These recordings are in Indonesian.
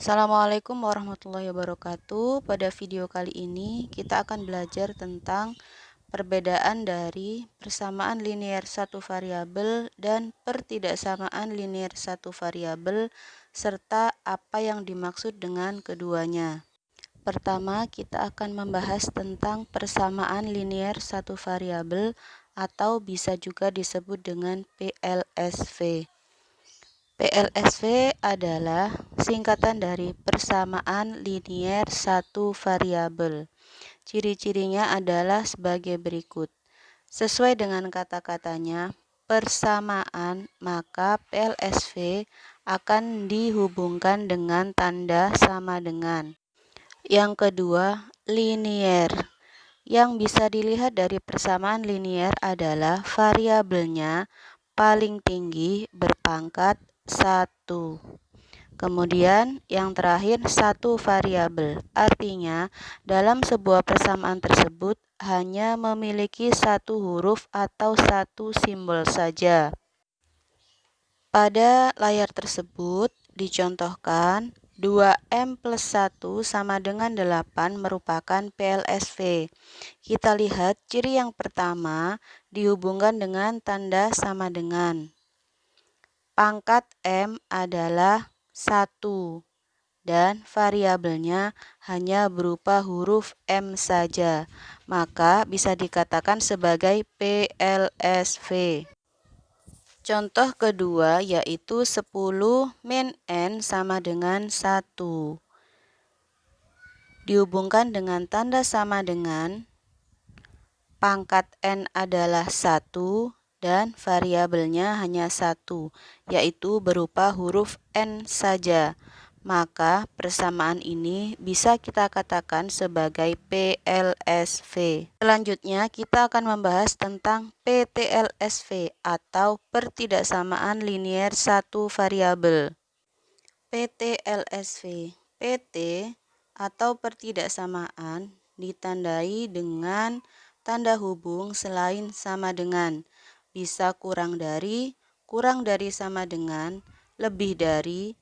Assalamualaikum warahmatullahi wabarakatuh. Pada video kali ini kita akan belajar tentang perbedaan dari persamaan linier satu variabel dan pertidaksamaan linier satu variabel serta apa yang dimaksud dengan keduanya. Pertama, kita akan membahas tentang persamaan linier satu variabel atau bisa juga disebut dengan PLSV. PLSV adalah singkatan dari persamaan linier satu variabel. Ciri-cirinya adalah sebagai berikut. Sesuai dengan kata-katanya, persamaan, maka PLSV akan dihubungkan dengan tanda sama dengan. Yang kedua, linier. Yang bisa dilihat dari persamaan linier adalah variabelnya paling tinggi berpangkat 1. Kemudian yang terakhir satu variabel. Artinya dalam sebuah persamaan tersebut hanya memiliki satu huruf atau satu simbol saja. Pada layar tersebut dicontohkan 2M plus 1 sama dengan 8 merupakan PLSV. Kita lihat ciri yang pertama dihubungkan dengan tanda sama dengan. Pangkat M adalah 1 dan variabelnya hanya berupa huruf M saja, maka bisa dikatakan sebagai PLSV. Contoh kedua yaitu 10 min N sama dengan 1. Dihubungkan dengan tanda sama dengan, pangkat N adalah 1 dan variabelnya hanya 1, yaitu berupa huruf N saja. Maka persamaan ini bisa kita katakan sebagai PLSV. Selanjutnya kita akan membahas tentang PTLSV atau pertidaksamaan linier satu variabel. PTLSV. PT atau pertidaksamaan ditandai dengan tanda hubung selain sama dengan, bisa kurang dari sama dengan, lebih dari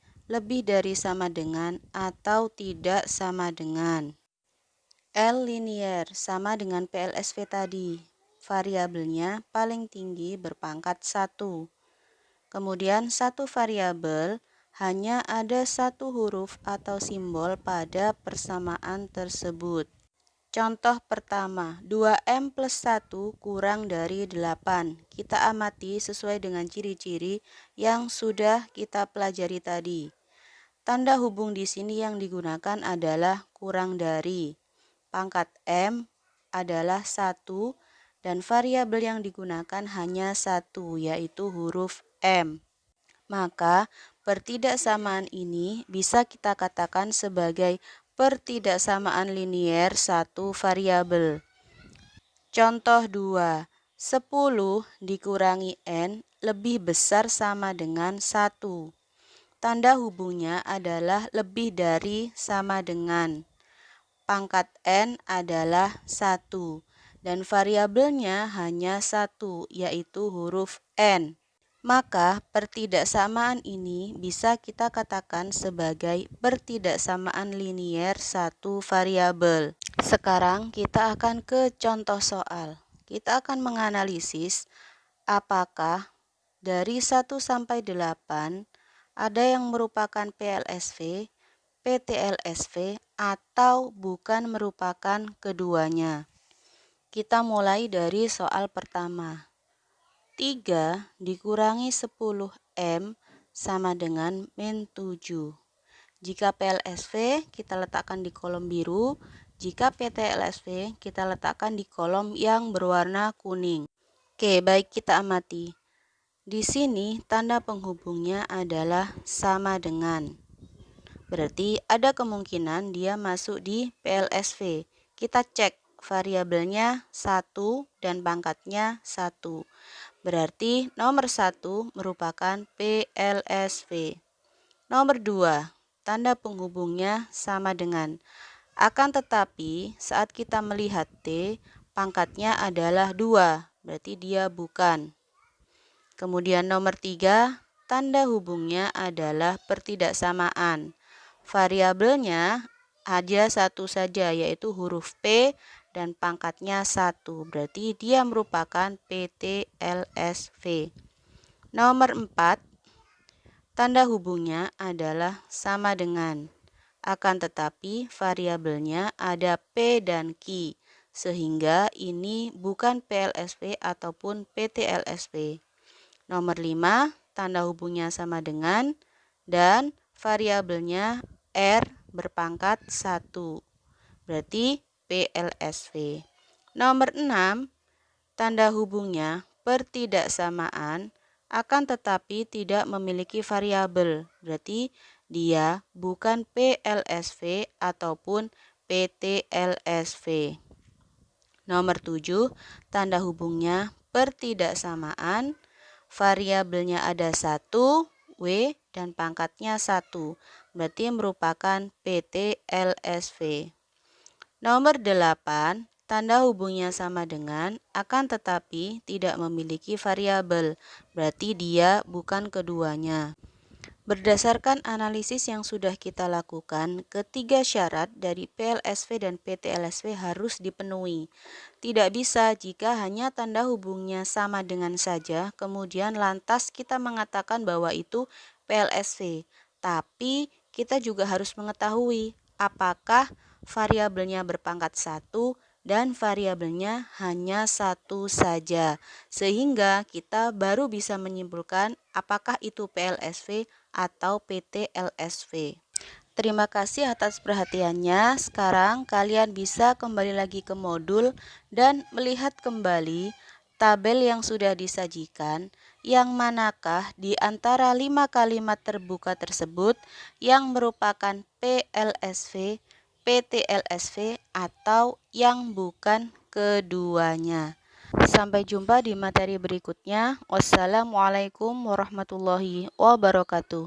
sama dengan, atau tidak sama dengan. L linier sama dengan PLSV tadi, variabelnya paling tinggi berpangkat 1. Kemudian satu variabel hanya ada satu huruf atau simbol pada persamaan tersebut. Contoh pertama, 2M plus 1 kurang dari 8. Kita amati sesuai dengan ciri-ciri yang sudah kita pelajari tadi. Tanda hubung di sini yang digunakan adalah kurang dari. Pangkat M adalah 1 dan variabel yang digunakan hanya 1, yaitu huruf M. Maka pertidaksamaan ini bisa kita katakan sebagai pertidaksamaan linier satu variabel. Contoh 2, 10 dikurangi N lebih besar sama dengan 1. Tanda hubungnya adalah lebih dari sama dengan. Pangkat N adalah 1 dan variabelnya hanya 1, yaitu huruf N. Maka pertidaksamaan ini bisa kita katakan sebagai pertidaksamaan linier satu variabel. Sekarang kita akan ke contoh soal. Kita akan menganalisis apakah dari 1 sampai 8 ada yang merupakan PLSV, PTLSV, atau bukan merupakan keduanya. Kita mulai dari soal pertama. 3 dikurangi 10M sama dengan min 7. Jika PLSV kita letakkan di kolom biru, jika PTLSV kita letakkan di kolom yang berwarna kuning. Oke, baik, kita amati. Di sini tanda penghubungnya adalah sama dengan. Berarti ada kemungkinan dia masuk di PLSV. Kita cek variabelnya 1 dan pangkatnya 1. Berarti nomor 1 merupakan PLSV. Nomor 2, tanda penghubungnya sama dengan. Akan tetapi saat kita melihat T, pangkatnya adalah 2, berarti dia bukan. Kemudian nomor 3, tanda hubungnya adalah pertidaksamaan. variabelnya ada satu saja, yaitu huruf P dan pangkatnya 1. Berarti dia merupakan PTLSV. Nomor 4, tanda hubungnya adalah sama dengan. Akan tetapi variabelnya ada P dan Q, sehingga ini bukan PLSV ataupun PTLSV. Nomor 5, tanda hubungnya sama dengan dan variabelnya R berpangkat 1. Berarti PLSV. Nomor 6, tanda hubungnya pertidaksamaan akan tetapi tidak memiliki variabel. Berarti dia bukan PLSV ataupun PTLSV. Nomor 7, tanda hubungnya pertidaksamaan, variabelnya ada 1, W, dan pangkatnya 1. Berarti merupakan PTLSV. Nomor 8, tanda hubungnya sama dengan, akan tetapi tidak memiliki variabel. Berarti dia bukan keduanya. Berdasarkan analisis yang sudah kita lakukan, ketiga syarat dari PLSV dan PTLSV harus dipenuhi. Tidak bisa jika hanya tanda hubungnya sama dengan saja, kemudian lantas kita mengatakan bahwa itu PLSV. Tapi kita juga harus mengetahui apakah variabelnya berpangkat 1 dan variabelnya hanya 1 saja. Sehingga kita baru bisa menyimpulkan apakah itu PLSV atau PTLSV. Terima kasih atas perhatiannya. Sekarang kalian bisa kembali lagi ke modul dan melihat kembali tabel yang sudah disajikan, yang manakah di antara 5 kalimat terbuka tersebut yang merupakan PLSV, PTLSV, atau yang bukan keduanya. Sampai jumpa di materi berikutnya. Wassalamualaikum warahmatullahi wabarakatuh.